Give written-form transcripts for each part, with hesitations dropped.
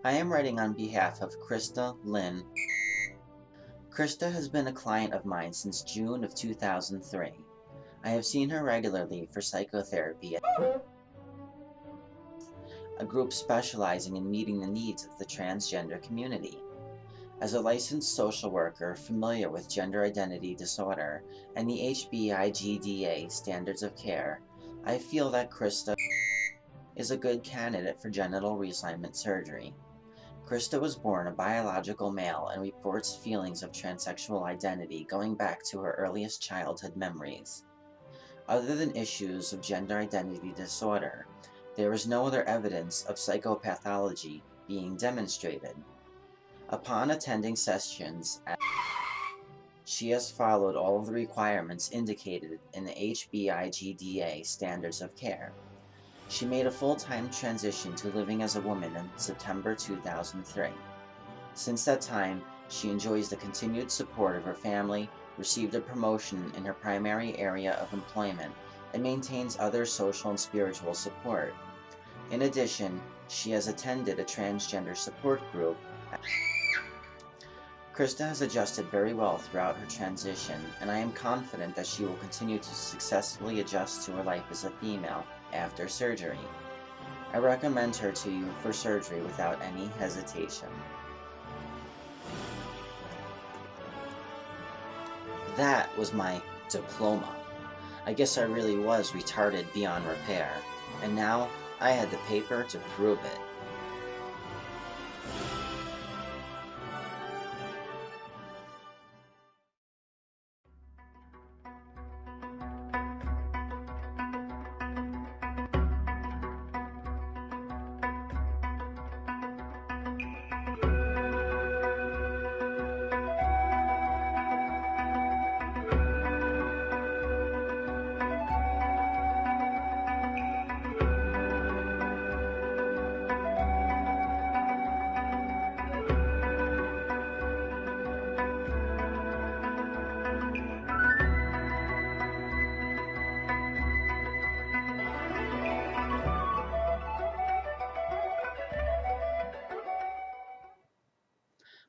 I am writing on behalf of Crista Lynn. Crista has been a client of mine since June of 2003. I have seen her regularly for psychotherapy at a group specializing in meeting the needs of the transgender community. As a licensed social worker familiar with gender identity disorder and the HBIGDA standards of care, I feel that Crista is a good candidate for genital reassignment surgery. Crista was born a biological male and reports feelings of transsexual identity going back to her earliest childhood memories. Other than issues of gender identity disorder, there is no other evidence of psychopathology being demonstrated. Upon attending sessions, she has followed all of the requirements indicated in the HBIGDA standards of care. She made a full-time transition to living as a woman in September 2003. Since that time, she enjoys the continued support of her family, received a promotion in her primary area of employment, and maintains other social and spiritual support. In addition, she has attended a transgender support group. Crista has adjusted very well throughout her transition, and I am confident that she will continue to successfully adjust to her life as a female after surgery. I recommend her to you for surgery without any hesitation. That was my diploma. I guess I really was retarded beyond repair, and now I had the paper to prove it.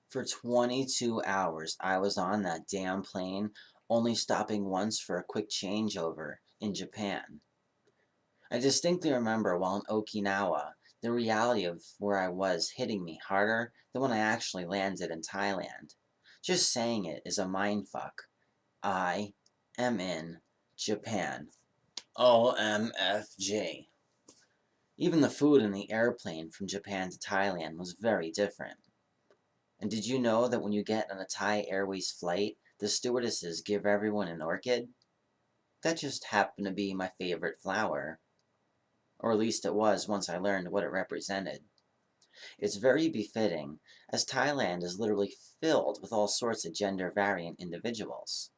For 22 hours, I was on that damn plane, only stopping once for a quick changeover in Japan. I distinctly remember while in Okinawa, the reality of where I was hitting me harder than when I actually landed in Thailand. Just saying it is a mindfuck. I am in Japan. OMFG. Even the food in the airplane from Japan to Thailand was very different. And did you know that when you get on a Thai Airways flight, the stewardesses give everyone an orchid? That just happened to be my favorite flower. Or at least it was once I learned what it represented. It's very befitting, as Thailand is literally filled with all sorts of gender-variant individuals.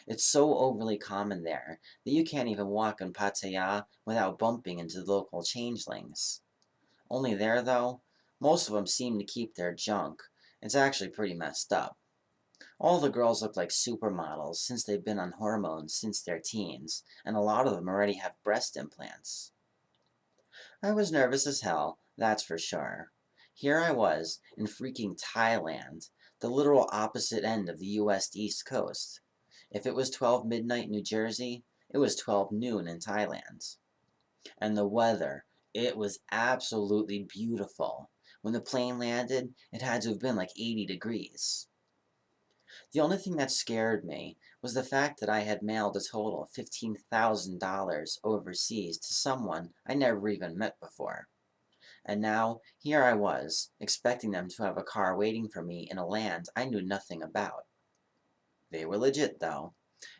It's so overly common there that you can't even walk in Pattaya without bumping into the local changelings. Only there, though, most of them seem to keep their junk. It's actually pretty messed up. All the girls look like supermodels since they've been on hormones since their teens, and a lot of them already have breast implants. I was nervous as hell, that's for sure. Here I was, in freaking Thailand, the literal opposite end of the US East Coast. If it was 12 midnight in New Jersey, it was 12 noon in Thailand. And the weather, it was absolutely beautiful. When the plane landed, it had to have been like 80 degrees. The only thing that scared me was the fact that I had mailed a total of $15,000 overseas to someone I never even met before. And now, here I was, expecting them to have a car waiting for me in a land I knew nothing about. They were legit, though,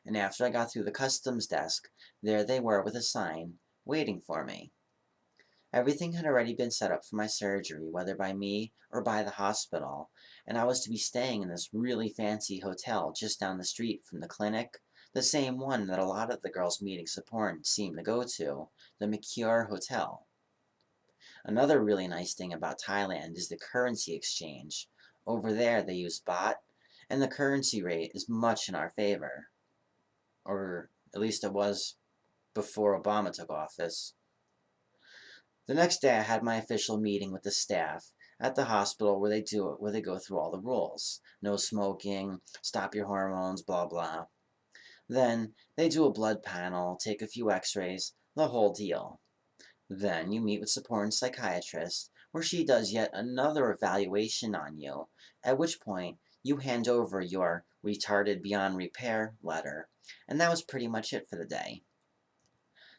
and after I got through the customs desk, there they were with a sign, waiting for me. Everything had already been set up for my surgery, whether by me or by the hospital, and I was to be staying in this really fancy hotel just down the street from the clinic, the same one that a lot of the girls meeting Suporn seem to go to, the Mercure Hotel. Another really nice thing about Thailand is the currency exchange. Over there they use baht, and the currency rate is much in our favor. Or at least it was before Obama took office. The next day I had my official meeting with the staff, at the hospital where they go through all the rules. No smoking, stop your hormones, blah blah. Then they do a blood panel, take a few x-rays, the whole deal. Then you meet with Suporn's psychiatrist, where she does yet another evaluation on you, at which point you hand over your retarded beyond repair letter, and that was pretty much it for the day.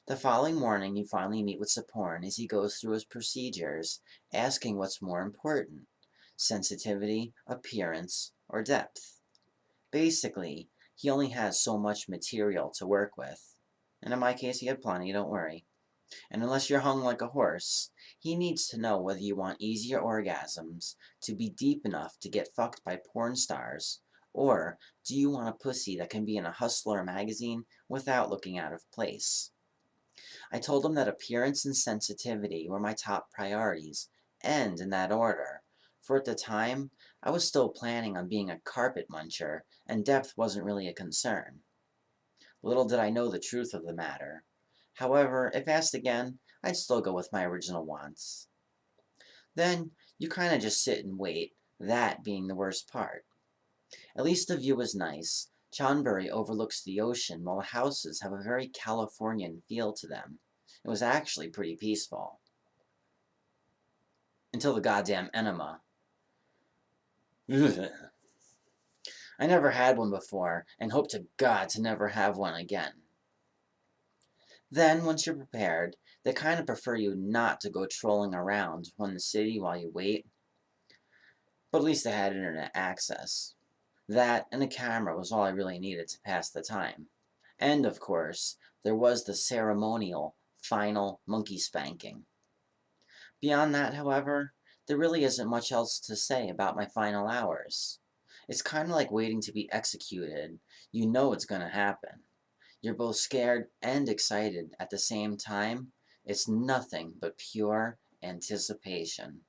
The following morning you finally meet with Suporn as he goes through his procedures, asking what's more important, sensitivity, appearance, or depth. Basically, he only has so much material to work with. And in my case, he had plenty, don't worry. And unless you're hung like a horse, he needs to know whether you want easier orgasms to be deep enough to get fucked by porn stars, or do you want a pussy that can be in a Hustler magazine without looking out of place. I told him that appearance and sensitivity were my top priorities, and in that order, for at the time, I was still planning on being a carpet muncher, and depth wasn't really a concern. Little did I know the truth of the matter. However, if asked again, I'd still go with my original wants. Then, you kinda just sit and wait, that being the worst part. At least the view is nice. Chonburi overlooks the ocean, while the houses have a very Californian feel to them. It was actually pretty peaceful. Until the goddamn enema. Ugh. I never had one before, and hope to God to never have one again. Then, once you're prepared, they kind of prefer you not to go trolling around in the city while you wait. But at least they had internet access. That and a camera was all I really needed to pass the time. And, of course, there was the ceremonial, final monkey spanking. Beyond that, however, there really isn't much else to say about my final hours. It's kind of like waiting to be executed. You know it's gonna happen. You're both scared and excited at the same time. It's nothing but pure anticipation.